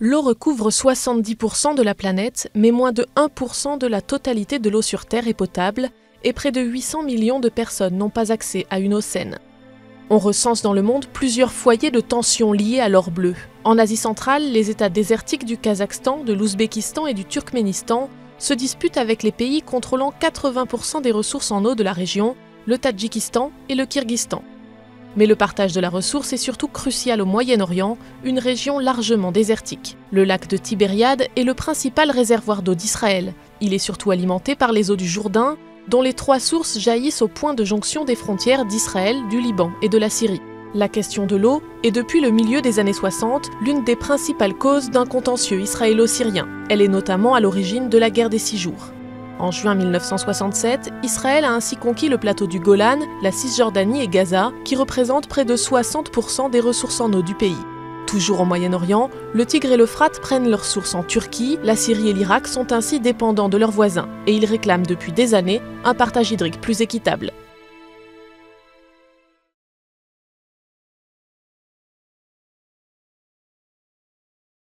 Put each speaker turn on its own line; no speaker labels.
L'eau recouvre 70% de la planète, mais moins de 1% de la totalité de l'eau sur Terre est potable, et près de 800 millions de personnes n'ont pas accès à une eau saine. On recense dans le monde plusieurs foyers de tensions liés à l'or bleu. En Asie centrale, les États désertiques du Kazakhstan, de l'Ouzbékistan et du Turkménistan se disputent avec les pays contrôlant 80% des ressources en eau de la région, le Tadjikistan et le Kirghizistan. Mais le partage de la ressource est surtout crucial au Moyen-Orient, une région largement désertique. Le lac de Tibériade est le principal réservoir d'eau d'Israël. Il est surtout alimenté par les eaux du Jourdain, dont les 3 sources jaillissent au point de jonction des frontières d'Israël, du Liban et de la Syrie. La question de l'eau est depuis le milieu des années 60 l'une des principales causes d'un contentieux israélo-syrien. Elle est notamment à l'origine de la guerre des 6 jours. En juin 1967, Israël a ainsi conquis le plateau du Golan, la Cisjordanie et Gaza, qui représentent près de 60% des ressources en eau du pays. Toujours au Moyen-Orient, le Tigre et l'Euphrate prennent leurs sources en Turquie, la Syrie et l'Irak sont ainsi dépendants de leurs voisins, et ils réclament depuis des années un partage hydrique plus équitable.